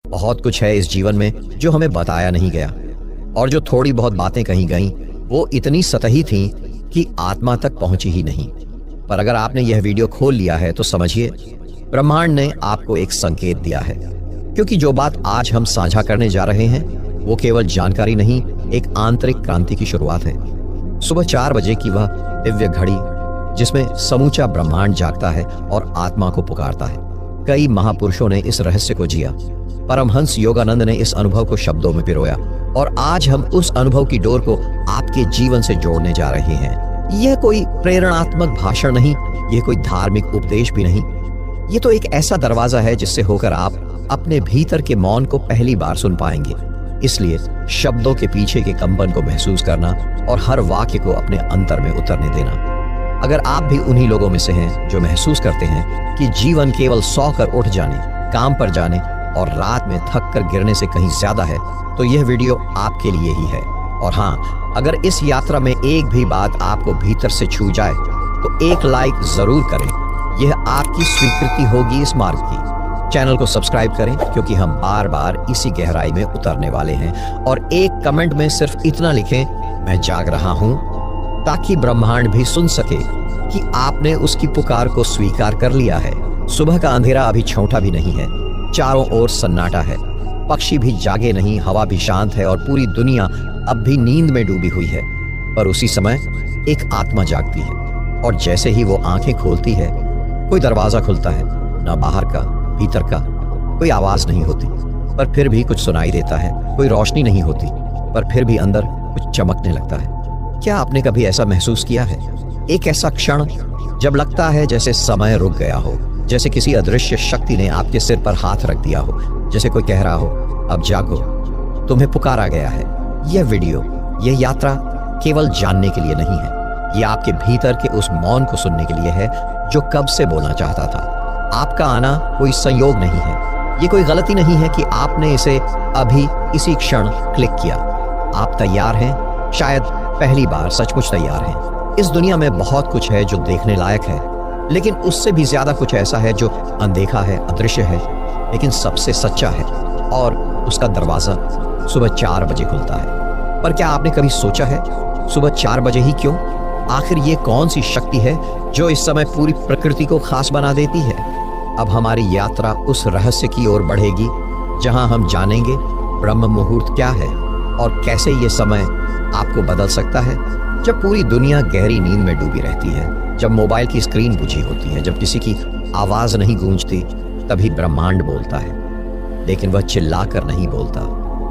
बहुत कुछ है इस जीवन में जो हमें बताया नहीं गया, और जो थोड़ी बहुत बातें कही गईं वो इतनी सतही थीं कि आत्मा तक पहुंची ही नहीं। पर अगर आपने यह वीडियो खोल लिया है तो समझिए ब्रह्मांड ने आपको एक संकेत दिया है, क्योंकि जो बात आज हम साझा करने जा रहे हैं वो केवल जानकारी नहीं, एक आंतरिक क्रांति की शुरुआत है। सुबह 4 बजे की वह दिव्य घड़ी जिसमें समूचा ब्रह्मांड जागता है और आत्मा को पुकारता है। कई महापुरुषों ने इस रहस्य को जिया। परमहंस योगानंद ने इस अनुभव को शब्दों में पिरोया, और आज हम उस अनुभव की डोर को आपके जीवन से जोड़ने जा रहे हैं। यह कोई प्रेरणात्मक भाषण नहीं, यह कोई धार्मिक उपदेश भी नहीं, ये तो एक ऐसा दरवाजा है जिससे होकर आप अपने भीतर के मौन को पहली बार सुन पाएंगे। इसलिए शब्दों के पीछे के कंपन को महसूस करना और हर वाक्य को अपने अंतर में उतरने देना। अगर आप भी उन्हीं लोगों में से हैं जो महसूस करते हैं कि जीवन केवल सो कर उठ जाने, काम पर जाने और रात में थक कर गिरने से कहीं ज्यादा है, तो यह वीडियो आपके लिए ही है। और हाँ, अगर इस यात्रा में एक भी बात आपको भीतर से छू जाए तो एक लाइक जरूर करें। यह आपकी स्वीकृति होगी इस मार्ग की। चैनल को सब्सक्राइब करें, क्योंकि हम बार बार इसी गहराई में उतरने वाले हैं। और एक कमेंट में सिर्फ इतना लिखें, मैं जाग रहा हूं, ताकि ब्रह्मांड भी सुन सके कि आपने उसकी पुकार को स्वीकार कर लिया है। सुबह का अंधेरा अभी छौंटा भी नहीं है, चारों ओर सन्नाटा है, पक्षी भी जागे नहीं, हवा भी शांत है और पूरी दुनिया अब भी नींद में डूबी हुई है। पर उसी समय एक आत्मा जागती है, और जैसे ही वो आंखें खोलती है कोई दरवाजा खुलता है, ना बाहर का भीतर का। कोई आवाज नहीं होती पर फिर भी कुछ सुनाई देता है, कोई रोशनी नहीं होती पर फिर भी अंदर कुछ चमकने लगता है। क्या आपने कभी ऐसा महसूस किया है? एक ऐसा क्षण जब लगता है जैसे समय रुक गया हो, जैसे किसी अदृश्य शक्ति ने आपके सिर पर हाथ रख दिया हो, जैसे कोई कह रहा हो, अब जागो, तुम्हें पुकारा गया है। यह वीडियो, यह यात्रा केवल जानने के लिए नहीं है, यह आपके भीतर के उस मौन को सुनने के लिए है जो कब से बोलना चाहता था। आपका आना कोई संयोग नहीं है, ये कोई गलती नहीं है कि आपने इसे अभी इसी क्षण क्लिक किया। आप तैयार हैं? शायद पहली बार सचमुच तैयार हैं। इस दुनिया में बहुत कुछ है जो देखने लायक है, लेकिन उससे भी ज्यादा कुछ ऐसा है जो अनदेखा है, अदृश्य है, लेकिन सबसे सच्चा है। और उसका दरवाजा सुबह 4 बजे खुलता है। पर क्या आपने कभी सोचा है, सुबह 4 बजे ही क्यों? आखिर ये कौन सी शक्ति है जो इस समय पूरी प्रकृति को खास बना देती है? अब हमारी यात्रा उस रहस्य की ओर बढ़ेगी जहां हम जानेंगे ब्रह्म मुहूर्त क्या है और कैसे ये समय आपको बदल सकता है। जब पूरी दुनिया गहरी नींद में डूबी रहती है, जब मोबाइल की स्क्रीन बुझी होती है, जब किसी की आवाज नहीं गूंजती, तभी ब्रह्मांड बोलता है। लेकिन वह चिल्लाकर नहीं बोलता,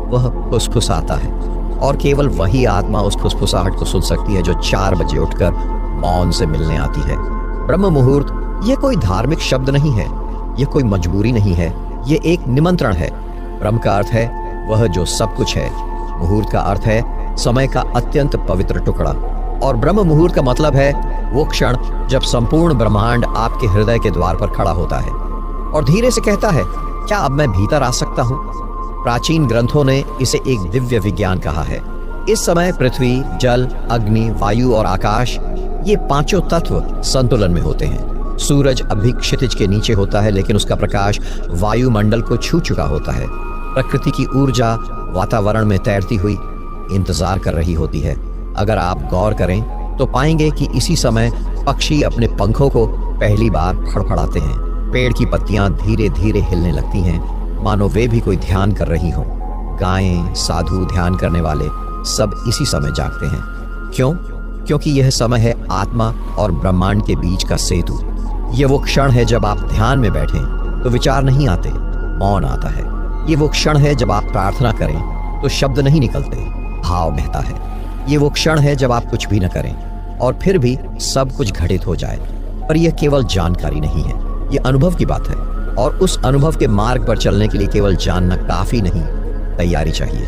वह फुसफुसाता है, और केवल वही आत्मा उस फुसफुसाहट को सुन सकती है जो 4 बजे उठकर मौन से मिलने आती है। ब्रह्म मुहूर्त यह कोई धार्मिक शब्द नहीं है, यह कोई मजबूरी नहीं है, यह एक निमंत्रण है। ब्रह्म का अर्थ है वह जो सब कुछ है, मुहूर्त का अर्थ है समय का अत्यंत पवित्र टुकड़ा, और ब्रह्म मुहूर्त का मतलब है वो क्षण जब संपूर्ण ब्रह्मांड आपके हृदय के द्वार पर खड़ा होता है और धीरे से कहता है, क्या अब मैं भीतर आ सकता हूँ? प्राचीन ग्रंथों ने इसे एक दिव्य विज्ञान कहा है। इस समय पृथ्वी, जल, अग्नि, वायु और आकाश, ये पांचों तत्व संतुलन में होते हैं। सूरज अभी क्षितिज के नीचे होता है, लेकिन उसका प्रकाश वायुमंडल को छू चुका होता है। प्रकृति की ऊर्जा वातावरण में तैरती हुई इंतजार कर रही होती है। अगर आप गौर करें तो पाएंगे कि इसी समय पक्षी अपने पंखों को पहली बार फड़फड़ाते हैं। पेड़ की पत्तियां धीरे धीरे हिलने लगती हैं, मानो वे भी कोई ध्यान कर रही हों। गायें, साधु, ध्यान करने वाले सब इसी समय जागते हैं। क्यों? क्योंकि यह समय है आत्मा और ब्रह्मांड के बीच का सेतु। यह वो क्षण है जब आप ध्यान में बैठें तो विचार नहीं आते, मौन आता है। ये वो क्षण है जब आप प्रार्थना करें तो शब्द नहीं निकलते, भाव बहता है। ये वो क्षण है जब आप कुछ भी न करें और फिर भी सब कुछ घटित हो जाए। पर यह केवल जानकारी नहीं है, यह अनुभव की बात है, और उस अनुभव के मार्ग पर चलने के लिए केवल जानना काफी नहीं, तैयारी चाहिए।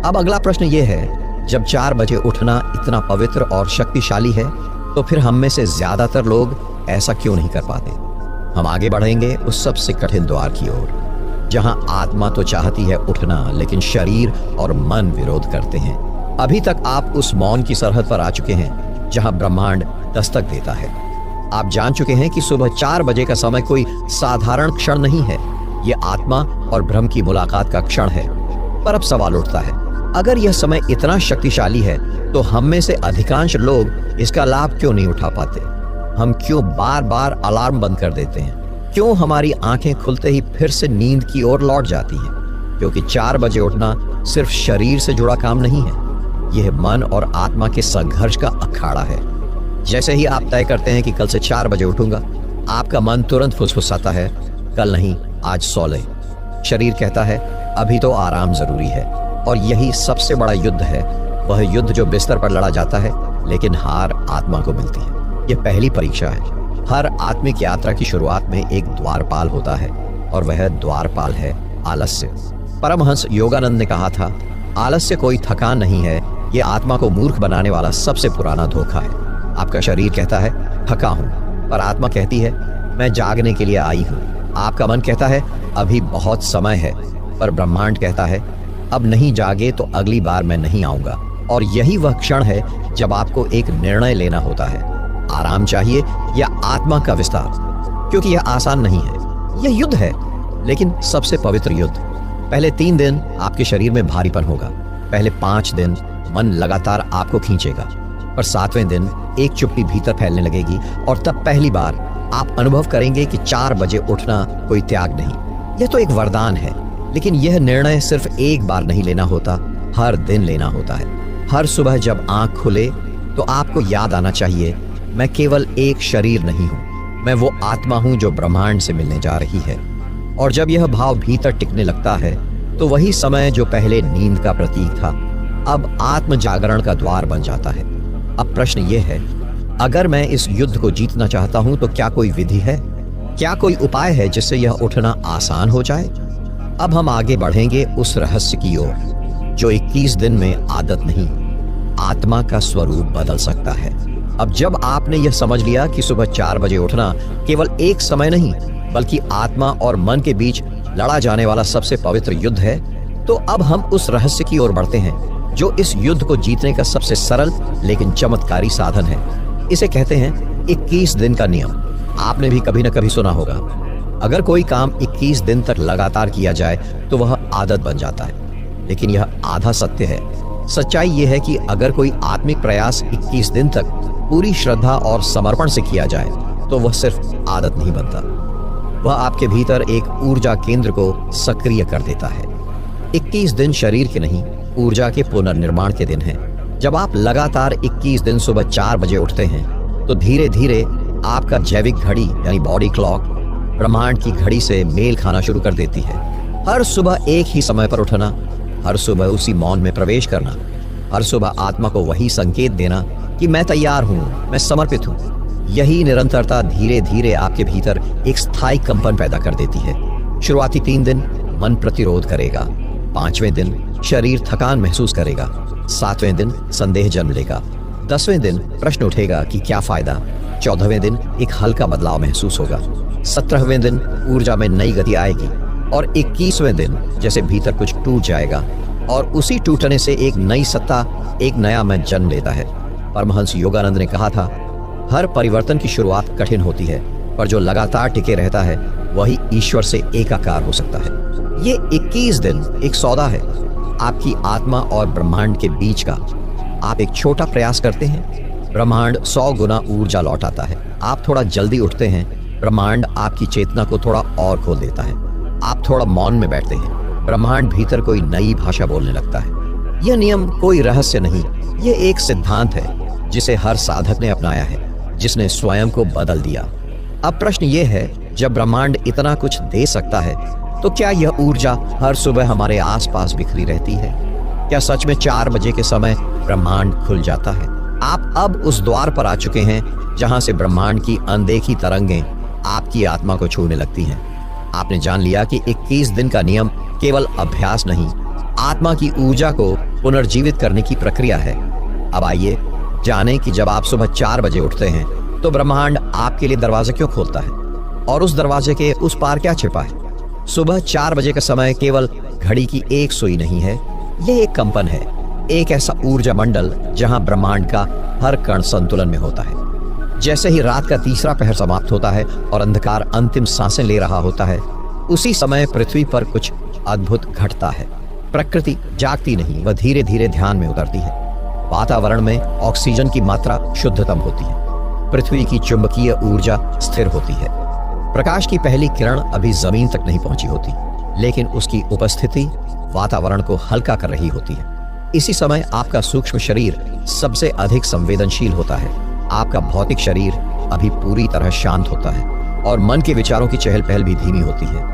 अब अगला प्रश्न यह है, जब 4 बजे उठना इतना पवित्र और शक्तिशाली है, तो फिर हम में से ज्यादातर लोग ऐसा क्यों नहीं कर पाते? हम आगे बढ़ेंगे उस सबसे कठिन द्वार की ओर, जहां आत्मा तो चाहती है उठना, लेकिन शरीर और मन विरोध करते हैं। अभी तक आप उस मौन की सरहद पर आ चुके हैं जहां ब्रह्मांड दस्तक देता है। आप जान चुके हैं कि सुबह 4 बजे का समय कोई साधारण क्षण नहीं है। ये आत्मा और ब्रह्म की मुलाकात का क्षण है। पर अब सवाल उठता है, अगर यह समय इतना शक्तिशाली है तो हम में से अधिकांश लोग इसका लाभ क्यों नहीं उठा पाते? हम क्यों बार बार अलार्म बंद कर देते हैं? क्यों हमारी आंखें खुलते ही फिर से नींद की ओर लौट जाती हैं? क्योंकि 4 बजे उठना सिर्फ शरीर से जुड़ा काम नहीं है, यह मन और आत्मा के संघर्ष का अखाड़ा है। जैसे ही आप तय करते हैं कि कल से 4 बजे उठूंगा, आपका मन तुरंत फुसफुसाता है, कल नहीं, आज सो ले। शरीर कहता है अभी तो आराम जरूरी है। और यही सबसे बड़ा युद्ध है, वह युद्ध जो बिस्तर पर लड़ा जाता है, लेकिन हार आत्मा को मिलती है। यह पहली परीक्षा है। हर आत्मिक यात्रा की शुरुआत में एक द्वारपाल होता है, और वह द्वारपाल है आलस्य। परमहंस योगानंद ने कहा था, आलस्य कोई थकान नहीं है, यह आत्मा को मूर्ख बनाने वाला सबसे पुराना धोखा है। आपका शरीर कहता है थका हूं, पर आत्मा कहती है मैं जागने के लिए आई हूं। आपका मन कहता है अभी बहुत समय है, पर ब्रह्मांड कहता है अब नहीं जागे तो अगली बार मैं नहीं आऊंगा। और यही वह क्षण है जब आपको एक निर्णय लेना होता है, आराम चाहिए या आत्मा का विस्तार। क्योंकि यह आसान नहीं है, यह युद्ध है, लेकिन सबसे पवित्र युद्ध। पहले 3 दिन आपके शरीर में भारीपन होगा, पहले 5 दिन मन लगातार आपको खींचेगा, पर 7वें दिन एक चुप्पी भीतर फैलने लगेगी, और तब पहली बार आप अनुभव करेंगे कि 4 बजे उठना कोई त्याग नहीं, यह तो एक वरदान है। लेकिन यह निर्णय सिर्फ एक बार नहीं लेना होता, हर दिन लेना होता है। हर सुबह जब आंख खुले तो आपको याद आना चाहिए, मैं केवल एक शरीर नहीं हूं, मैं वो आत्मा हूं जो ब्रह्मांड से मिलने जा रही है। और जब यह भाव भीतर टिकने लगता है तो वही समय जो पहले नींद का प्रतीक था, अब आत्म जागरण का द्वार बन जाता है। अब प्रश्न यह है, अगर मैं इस युद्ध को जीतना चाहता हूं तो क्या कोई विधि है? क्या कोई उपाय है जिससे यह उठना आसान हो जाए? अब हम आगे बढ़ेंगे उस रहस्य की ओर जो 21 दिन में आदत नहीं, आत्मा का स्वरूप बदल सकता है। अब जब आपने यह समझ लिया कि सुबह 4 बजे उठना केवल एक समय नहीं, बल्कि आत्मा और मन के बीच लड़ा जाने वाला सबसे पवित्र युद्ध है, तो अब हम उस रहस्य की ओर बढ़ते हैं जो इस युद्ध को जीतने का सबसे सरल लेकिन चमत्कारी साधन है। इसे कहते हैं 21 दिन का नियम। आपने भी कभी न कभी सुना होगा, अगर कोई काम 21 दिन तक लगातार किया जाए तो वह आदत बन जाता है। लेकिन यह आधा सत्य है। सच्चाई यह है कि अगर कोई आत्मिक प्रयास 21 दिन तक पूरी श्रद्धा और समर्पण से किया जाए तो वह सिर्फ आदत नहीं बनता, वह आपके भीतर एक ऊर्जा केंद्र को सक्रिय कर देता है। 21 दिन शरीर के नहीं, ऊर्जा के पुनर्निर्माण के दिन हैं। जब आप लगातार 21 दिन सुबह 4 बजे उठते हैं तो धीरे धीरे आपका जैविक घड़ी यानी बॉडी क्लॉक ब्रह्मांड की घड़ी से मेल खाना शुरू कर देती है। हर सुबह एक ही समय पर उठना, हर सुबह उसी मौन में प्रवेश करना, हर सुबह आत्मा को वही संकेत देना कि मैं तैयार हूँ, मैं समर्पित हूँ। यही निरंतरता धीरे धीरे आपके भीतर एक स्थायी कंपन पैदा कर देती है। शुरुआती 3 दिन मन प्रतिरोध करेगा, 5वें दिन शरीर थकान महसूस करेगा, 7वें दिन संदेह जन्म लेगा, 10वें दिन प्रश्न उठेगा कि क्या फायदा, 14वें दिन एक हल्का बदलाव महसूस होगा, 17वें दिन ऊर्जा में नई गति आएगी, और 21वें दिन जैसे भीतर कुछ टूट जाएगा और उसी टूटने से एक नई सत्ता, एक नया मैं जन्म लेता है। परमहंस योगानंद ने कहा था, हर परिवर्तन की शुरुआत कठिन होती है, पर जो लगातार टिके रहता है वही ईश्वर से एकाकार हो सकता है। ये 21 दिन एक सौदा है आपकी आत्मा और ब्रह्मांड के बीच का। आप एक छोटा प्रयास करते हैं, ब्रह्मांड 100 गुना ऊर्जा लौटाता है। आप थोड़ा जल्दी उठते हैं, ब्रह्मांड आपकी चेतना को थोड़ा और खोल देता है। आप थोड़ा मौन में बैठते हैं, ब्रह्मांड भीतर कोई नई भाषा बोलने लगता है। यह नियम कोई रहस्य नहीं, यह एक सिद्धांत है जिसे हर साधक ने अपनाया है, जिसने स्वयं को बदल दिया। अब प्रश्न यह है, जब ब्रह्मांड इतना कुछ दे सकता है तो क्या यह ऊर्जा हर सुबह हमारे आसपास बिखरी रहती है? क्या सच में 4 बजे के समय ब्रह्मांड खुल जाता है? आप अब उस द्वार पर आ चुके हैं जहां से ब्रह्मांड की अनदेखी तरंगें आपकी आत्मा को छूने लगती हैं। आपने जान लिया कि 21 दिन का नियम केवल अभ्यास नहीं, आत्मा की ऊर्जा को पुनर्जीवित करने की प्रक्रिया है। अब आइए जानें कि जब आप सुबह 4 बजे उठते हैं तो ब्रह्मांड आपके लिए दरवाजे क्यों खोलता है, और उस दरवाजे के उस पार क्या छिपा है। सुबह 4 बजे का समय केवल घड़ी की एक सुई नहीं है, यह एक कंपन है, एक ऐसा ऊर्जा मंडल जहां ब्रह्मांड का हर कण संतुलन में होता है। जैसे ही रात का तीसरा पहर समाप्त होता है और अंधकार अंतिम सांसें ले रहा होता है, उसी समय पृथ्वी पर कुछ अद्भुत घटता है। प्रकृति जागती नहीं, वह धीरे धीरे ध्यान में उतरती है। वातावरण में ऑक्सीजन की मात्रा शुद्धतम होती है। पृथ्वी की चुंबकीय ऊर्जा स्थिर होती है। प्रकाश की पहली किरण अभी जमीन तक नहीं पहुंची होती, लेकिन उसकी उपस्थिति वातावरण को हल्का कर रही होती है। इसी समय आपका सूक्ष्म शरीर सबसे अधिक संवेदनशील होता है। आपका भौतिक शरीर अभी पूरी तरह शांत होता है और मन के विचारों की चहल पहल भी धीमी होती है।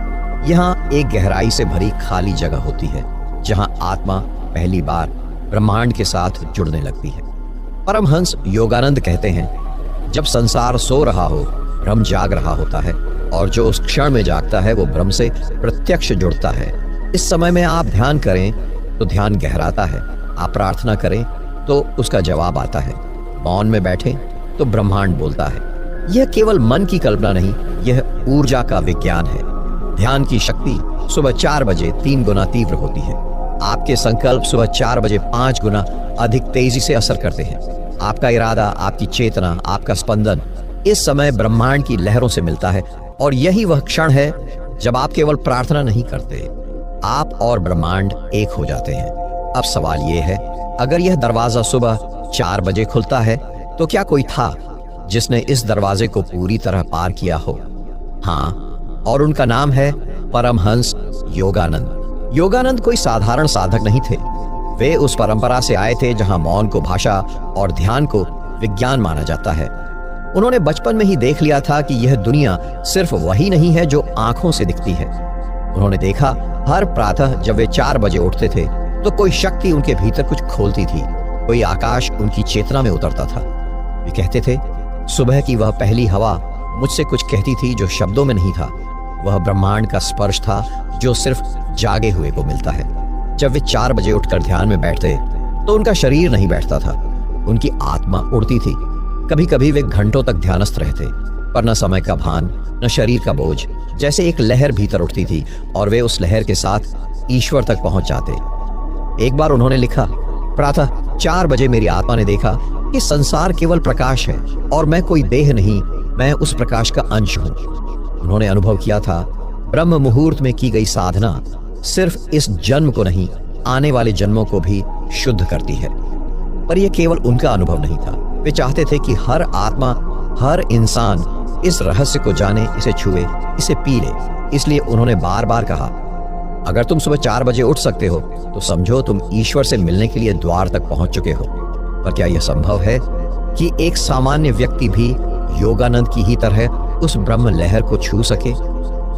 यहाँ एक गहराई से भरी खाली जगह होती है, जहाँ आत्मा पहली बार ब्रह्मांड के साथ जुड़ने लगती है। परमहंस योगानंद कहते हैं, जब संसार सो रहा हो, ब्रह्म जाग रहा होता है, और जो उस क्षण में जागता है वो ब्रह्म से प्रत्यक्ष जुड़ता है। इस समय में आप ध्यान करें तो ध्यान गहराता है, आप प्रार्थना करें तो उसका जवाब आता है, मौन में बैठे तो ब्रह्मांड बोलता है। यह केवल मन की कल्पना नहीं, यह ऊर्जा का विज्ञान है। ध्यान की शक्ति सुबह 4 बजे 3 गुना तीव्र होती है। आपके संकल्प सुबह 4 बजे 5 गुना अधिक तेजी से असर करते हैं। आपका इरादा, आपकी चेतना, आपका स्पंदन इस समय ब्रह्मांड की लहरों से मिलता है, और यही वह क्षण है जब आप केवल प्रार्थना नहीं करते, आप और ब्रह्मांड एक हो जाते हैं। अब सवाल यह है, अगर यह दरवाजा सुबह 4 बजे खुलता है तो क्या कोई था जिसने इस दरवाजे को पूरी तरह पार किया हो? हाँ, और उनका नाम है परमहंस योगानंद। योगानंद कोई साधारण साधक नहीं थे। वे उस परंपरा से आए थे जहां मौन को भाषा और ध्यान को विज्ञान माना जाता है। उन्होंने बचपन में ही देख लिया था कि यह दुनिया सिर्फ वही नहीं है जो आंखों से दिखती है। उन्होंने देखा, हर प्रातः जब वे 4 बजे उठते थे तो कोई शक्ति उनके भीतर कुछ खोलती थी, कोई आकाश उनकी चेतना में उतरता था। वे कहते थे, सुबह की वह पहली हवा मुझसे कुछ कहती थी जो शब्दों में नहीं था। वह ब्रह्मांड का स्पर्श था जो सिर्फ जागे हुए को मिलता है। जब वे 4 बजे उठकर ध्यान में बैठते तो उनका शरीर नहीं बैठता था, उनकी आत्मा उड़ती थी। कभी कभी वे घंटों तक ध्यानस्थ रहते, पर न समय का भान, न शरीर का बोझ। जैसे एक लहर भीतर उठती थी और वे उस लहर के साथ ईश्वर तक पहुंच जाते। एक बार उन्होंने लिखा, प्रातः 4 बजे मेरी आत्मा ने देखा कि संसार केवल प्रकाश है और मैं कोई देह नहीं, मैं उस प्रकाश का अंश हूं। उन्होंने अनुभव किया था, ब्रह्म मुहूर्त में की गई साधना सिर्फ इस जन्म को नहीं, आने वाले जन्मों को भी शुद्ध करती है। पर यह केवल उनका अनुभव नहीं था। वे चाहते थे कि हर आत्मा, हर इंसान इस रहस्य को जाने, इसे छुए, इसे पी ले। इसलिए उन्होंने बार बार कहा, अगर तुम सुबह 4 बजे उठ सकते हो तो समझो तुम ईश्वर से मिलने के लिए द्वार तक पहुंच चुके हो। पर क्या यह संभव है कि एक सामान्य व्यक्ति भी योगानंद की ही तरह उस ब्रह्म लहर को छू सके?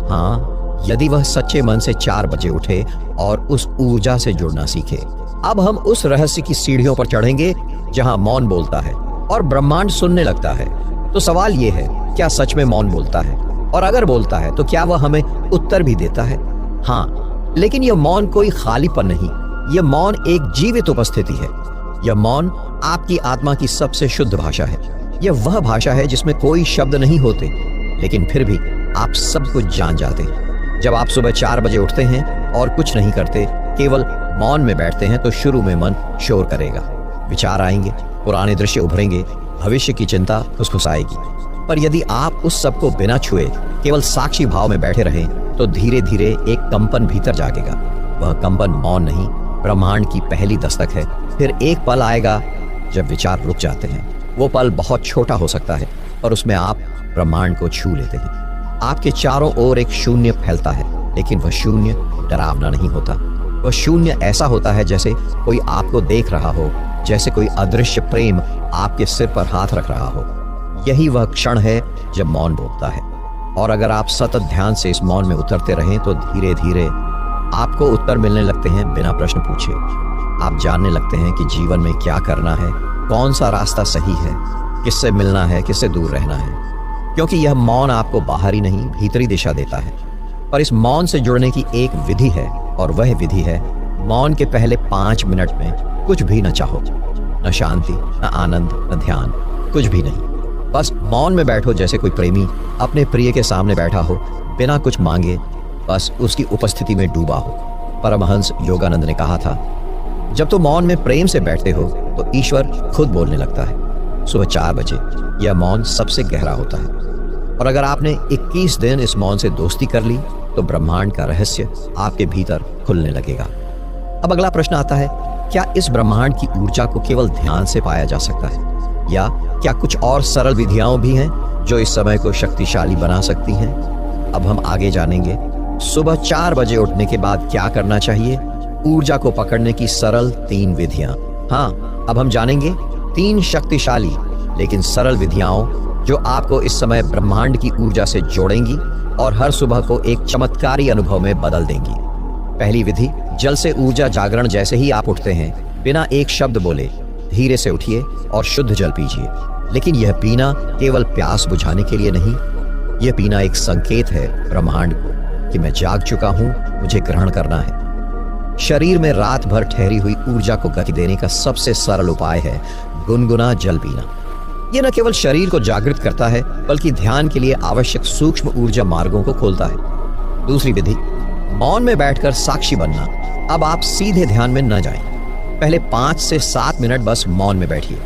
हाँ, यदि वह सच्चे मन से 4 बजे उठे और उस ऊर्जा से जुड़ना सीखे। अब हम उस रहस्य की सीढ़ियों पर चढ़ेंगे जहां मौन बोलता है और ब्रह्मांड सुनने लगता है। तो सवाल यह है, क्या सच में मौन बोलता है? और अगर बोलता है तो क्या वह हमें उत्तर भी देता है? हाँ, लेकिन यह मौन कोई खालीपन नहीं, यह मौन एक जीवित उपस्थिति है। यह मौन आपकी आत्मा की सबसे शुद्ध भाषा है। यह वह भाषा है जिसमें कोई शब्द नहीं होते, लेकिन फिर भी आप सब कुछ जान जाते। जब आप सुबह 4 बजे उठते हैं और कुछ नहीं करते, केवल मौन में बैठते हैं, तो शुरू में मन शोर करेगा, विचार आएंगे, पुराने दृश्य उभरेंगे, भविष्य की चिंता फुसफुसाएगी। पर यदि आप उस सब को बिना छुए केवल साक्षी भाव में बैठे रहें तो धीरे धीरे एक कंपन भीतर जागेगा। वह कंपन मौन नहीं, ब्रह्मांड की पहली दस्तक है। फिर एक पल आएगा जब विचार रुक जाते हैं। वो पल बहुत छोटा हो सकता है, पर उसमें आप ब्रह्मांड को छू लेते हैं। आपके चारों ओर एक शून्य फैलता है, लेकिन वह शून्य डरावना नहीं होता। वह शून्य ऐसा होता है जैसे कोई आपको देख रहा हो, जैसे कोई अदृश्य प्रेम आपके सिर पर हाथ रख रहा हो। यही वह क्षण है जब मौन बोलता है। और अगर आप सतत ध्यान से इस मौन में उतरते रहें तो धीरे धीरे आपको उत्तर मिलने लगते हैं बिना प्रश्न पूछे। आप जानने लगते हैं कि जीवन में क्या करना है, कौन सा रास्ता सही है, किससे मिलना है, किससे दूर रहना है। क्योंकि यह मौन आपको बाहरी नहीं, भीतरी दिशा देता है। पर इस मौन से जुड़ने की एक विधि है, और वह विधि है, मौन के पहले 5 मिनट में कुछ भी न चाहो, न शांति, न आनंद, न ध्यान, कुछ भी नहीं। बस मौन में बैठो जैसे कोई प्रेमी अपने प्रिय के सामने बैठा हो, बिना कुछ मांगे, बस उसकी उपस्थिति में डूबा हो। परमहंस योगानंद ने कहा था, जब तुम मौन में प्रेम से बैठते हो तो ईश्वर खुद बोलने लगता है। सुबह 4 बजे यह मौन सबसे गहरा होता है। और अगर आपने 21 दिन इस मौन से दोस्ती कर ली तो ब्रह्मांड का रहस्य आपके भीतर खुलने लगेगा। अब अगला प्रश्न आता है, क्या इस ब्रह्मांड की ऊर्जा को केवल ध्यान से पाया जा सकता है, या क्या कुछ और सरल विधियां भी हैं जो इस समय को शक्तिशाली बना सकती हैं? अब हम आगे जानेंगे सुबह 4 बजे उठने के बाद क्या करना चाहिए, ऊर्जा को पकड़ने की सरल 3 विधियां। हाँ, अब हम जानेंगे 3 शक्तिशाली लेकिन सरल विधियां जो आपको इस समय ब्रह्मांड की ऊर्जा से जोड़ेंगी और हर सुबह को एक चमत्कारी अनुभव में बदल देंगी। पहली विधि, जल से ऊर्जा जागरण। जैसे ही आप उठते हैं, बिना एक शब्द बोले धीरे से उठिए और शुद्ध जल पीजिए। लेकिन यह पीना केवल प्यास बुझाने के लिए नहीं, यह पीना एक संकेत है ब्रह्मांड को कि मैं जाग चुका हूं, मुझे ग्रहण करना है। शरीर में रात भर ठहरी हुई ऊर्जा को गति देने का सबसे सरल उपाय है गुनगुना जल पीना। यह न केवल शरीर को जागृत करता है बल्कि ध्यान के लिए आवश्यक सूक्ष्म ऊर्जा मार्गों को खोलता है। दूसरी विधि, मौन में बैठकर साक्षी बनना। अब आप सीधे ध्यान में न जाएं। पहले 5 से 7 मिनट बस मौन में बैठिए।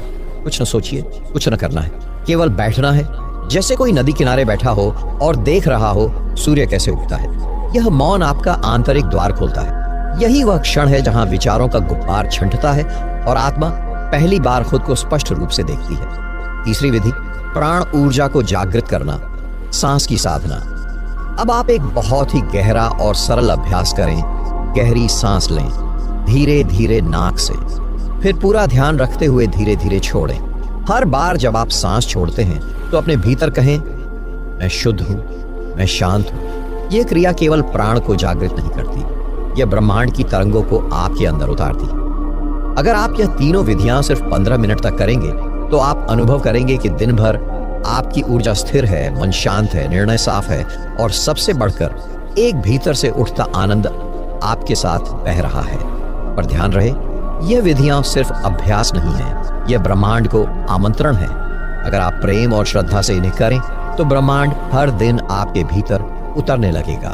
कुछ न सोचिए, कुछ न करना है, केवल बैठना है, जैसे कोई नदी किनारे बैठा हो और देख रहा हो सूर्य कैसे उगता है। यह मौन आपका आंतरिक द्वार खोलता है। यही वह क्षण है जहां विचारों का गुब्बार छंटता है और आत्मा पहली बार खुद को स्पष्ट रूप से देखती है। तीसरी विधि, प्राण ऊर्जा को जागृत करना, सांस की साधना। अब आप एक बहुत ही गहरा और सरल अभ्यास करें। गहरी सांस लें, धीरे धीरे नाक से, फिर पूरा ध्यान रखते हुए धीरे धीरे छोड़ें। हर बार जब आप सांस छोड़ते हैं तो अपने भीतर कहें, मैं शुद्ध हूं, मैं शांत हूं। यह क्रिया केवल प्राण को जागृत नहीं करती, यह ब्रह्मांड की तरंगों को आपके अंदर उतारती है। अगर आप यह तीनों विधियां सिर्फ 15 मिनट तक करेंगे तो आप अनुभव करेंगे कि दिन भर आपकी ऊर्जा स्थिर है, मन शांत है, निर्णय साफ है और सबसे बढ़कर एक भीतर से उठता आनंद आपके साथ बह रहा है। पर ध्यान रहे, यह विधियां सिर्फ अभ्यास नहीं है, यह ब्रह्मांड को आमंत्रण है। अगर आप प्रेम और श्रद्धा से इन्हें करें तो ब्रह्मांड हर दिन आपके भीतर उतरने लगेगा।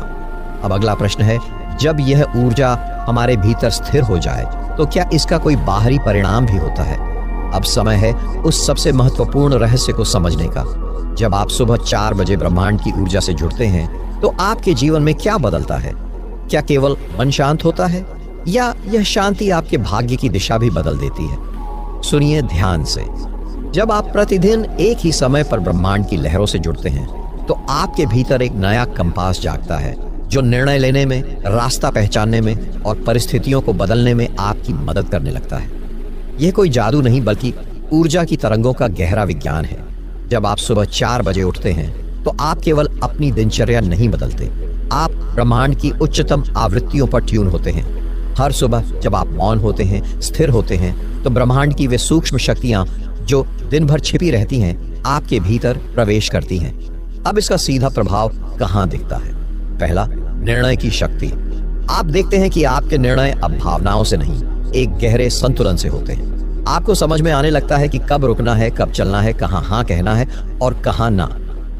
अब अगला प्रश्न है, जब यह ऊर्जा हमारे भीतर स्थिर हो जाए तो क्या इसका कोई बाहरी परिणाम भी होता है? अब समय है उस सबसे महत्वपूर्ण रहस्य को समझने का। जब आप सुबह 4 बजे ब्रह्मांड की ऊर्जा से जुड़ते हैं तो आपके जीवन में क्या बदलता है? क्या केवल मन शांत होता है या यह शांति आपके भाग्य की दिशा भी बदल देती है? सुनिए ध्यान से। जब आप प्रतिदिन एक ही समय पर ब्रह्मांड की लहरों से जुड़ते हैं तो आपके भीतर एक नया कंपास जागता है जो निर्णय लेने में, रास्ता पहचानने में और परिस्थितियों को बदलने में आपकी मदद करने लगता है। यह कोई जादू नहीं बल्कि ऊर्जा की तरंगों का गहरा विज्ञान है। जब आप सुबह 4 बजे उठते हैं तो आप केवल अपनी दिनचर्या नहीं बदलते, आप ब्रह्मांड की उच्चतम आवृत्तियों पर ट्यून होते हैं। हर सुबह जब आप मौन होते हैं, स्थिर होते हैं, तो ब्रह्मांड की वे सूक्ष्म शक्तियां जो दिन भर छिपी रहती हैं आपके भीतर प्रवेश करती हैं। अब इसका सीधा प्रभाव कहाँ दिखता है? पहला, निर्णय की शक्ति। आप देखते हैं कि आपके निर्णय अब भावनाओं से नहीं, एक गहरे संतुलन से होते हैं। आपको समझ में आने लगता है कि कब रुकना है, कब चलना है, कहाँ हाँ कहना है और कहाँ ना।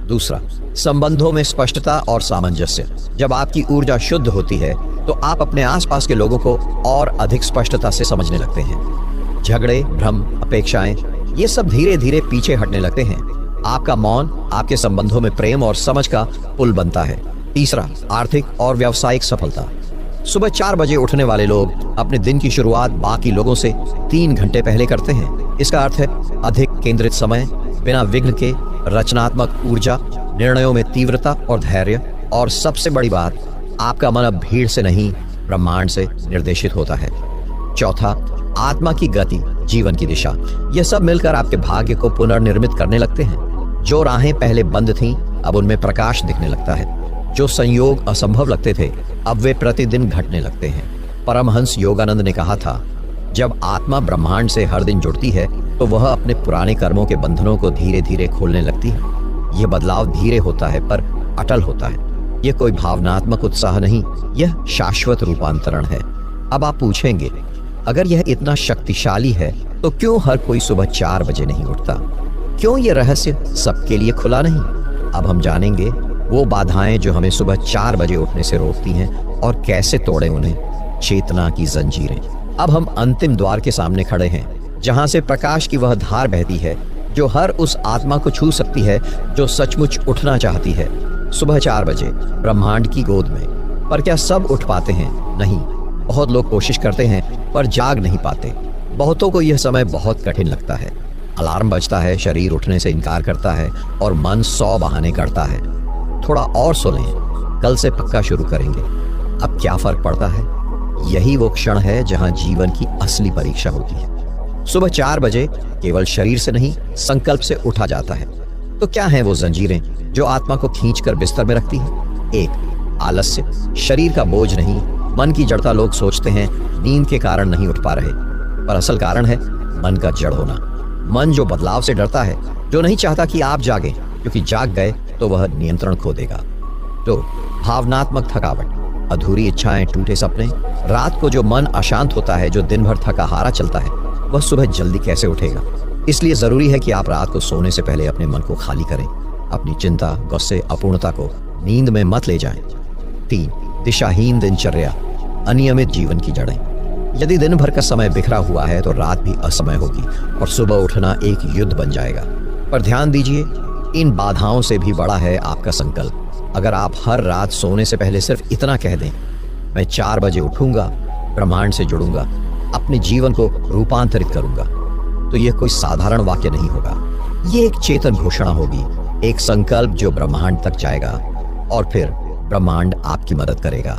दूसरा, संबंधों में स्पष्टता और सामंजस्य। जब आपकी ऊर्जा शुद्ध होती है तो आप अपने आसपास के लोगों को और अधिक स्पष्टता से समझने लगते हैं। झगड़े, भ्रम, अपेक्षाएं, ये सब धीरे धीरे पीछे हटने लगते हैं। आपका मौन आपके संबंधों में प्रेम और समझ का पुल बनता है। तीसरा, आर्थिक और व्यावसायिक सफलता। सुबह 4 बजे उठने वाले लोग अपने दिन की शुरुआत बाकी लोगों से 3 घंटे पहले करते हैं। इसका अर्थ है अधिक केंद्रित समय, बिना विघ्न के रचनात्मक ऊर्जा, निर्णयों में तीव्रता और धैर्य, और सबसे बड़ी बात, आपका मन अब भीड़ से नहीं ब्रह्मांड से निर्देशित होता है। चौथा, आत्मा की गति, जीवन की दिशा। यह सब मिलकर आपके भाग्य को पुनर्निर्मित करने लगते हैं। जो राहें पहले बंद थीं अब उनमें प्रकाश दिखने लगता है। जो संयोग असंभव लगते थे अब वे प्रतिदिन घटने लगते हैं। परमहंस योगानंद ने कहा था, जब आत्मा ब्रह्मांड से हर दिन जुड़ती है तो वह अपने पुराने कर्मों के बंधनों को धीरे धीरे खोलने लगती है। यह बदलाव धीरे होता है पर अटल होता है। यह कोई भावनात्मक उत्साह नहीं, यह शाश्वत रूपांतरण है। अब आप पूछेंगे, अगर यह इतना शक्तिशाली है तो क्यों हर कोई सुबह 4 बजे नहीं उठता? क्यों यह रहस्य सबके लिए खुला नहीं? अब हम जानेंगे वो बाधाएं जो हमें सुबह 4 बजे उठने से रोकती हैं और कैसे तोड़े उन्हें। चेतना की जंजीरें। अब हम अंतिम द्वार के सामने खड़े हैं जहां से प्रकाश की वह धार बहती है जो हर उस आत्मा को छू सकती है जो सचमुच उठना चाहती है। सुबह 4 बजे ब्रह्मांड की गोद में। पर क्या सब उठ पाते हैं? नहीं। बहुत लोग कोशिश करते हैं पर जाग नहीं पाते। बहुतों को यह समय बहुत कठिन लगता है। अलार्म बजता है, शरीर उठने से इनकार करता है और मन 100 बहाने करता है। थोड़ा और सो लें, कल से पक्का शुरू करेंगे। अब क्या फर्क पड़ता है? यही वो क्षण है जहां जीवन की असली परीक्षा होती है। सुबह 4 बजे केवल शरीर से नहीं, संकल्प से उठा जाता है। तो क्या हैं वो जंजीरें जो आत्मा को खींचकर बिस्तर में रखती हैं? 1. आलस्य, शरीर का बोझ नहीं, मन की जड़ता। लोग सोचते हैं नींद के कारण नहीं उठ पा रहे, पर असल कारण है मन का जड़ होना। मन जो बदलाव से डरता है, जो नहीं चाहता कि आप जागें, क्योंकि जाग गए तो वह नियंत्रण खो देगा। तो भावनात्मक थकावट, अधूरी इच्छाएं, टूटे सपने। रात को जो मन अशांत होता है, जो दिन भर थका हारा चलता है, वह सुबह जल्दी कैसे उठेगा? इसलिए जरूरी है कि आप रात को सोने से पहले अपने मन को खाली करें। अपनी चिंता, गुस्से, अपूर्णता को नींद में मत ले जाएं। 3. दिशाहीन दिनचर्या, अनियमित जीवन की जड़ें। यदि दिन भर का समय बिखरा हुआ है तो रात भी असमय होगी और सुबह उठना एक युद्ध बन जाएगा। पर ध्यान दीजिए, इन बाधाओं से भी बड़ा है आपका संकल्प। अगर आप हर रात सोने से पहले सिर्फ इतना कह दें, मैं 4 बजे उठूंगा, ब्रह्मांड से जुड़ूंगा, अपने जीवन को रूपांतरित करूंगा, तो यह कोई साधारण वाक्य नहीं होगा। ये एक चेतन घोषणा होगी, एक संकल्प जो ब्रह्मांड तक जाएगा और फिर ब्रह्मांड आपकी मदद करेगा।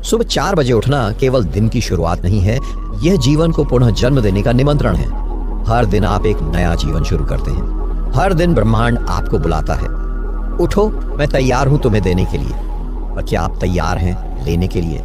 सुबह 4 बजे उठना केवल दिन की शुरुआत नहीं है, यह जीवन को पुनः जन्म देने का निमंत्रण है। हर दिन आप एक नया जीवन शुरू करते हैं। हर दिन ब्रह्मांड आपको बुलाता है, उठो, मैं तैयार हूं तुम्हें देने के लिए। पर क्या आप तैयार हैं लेने के लिए?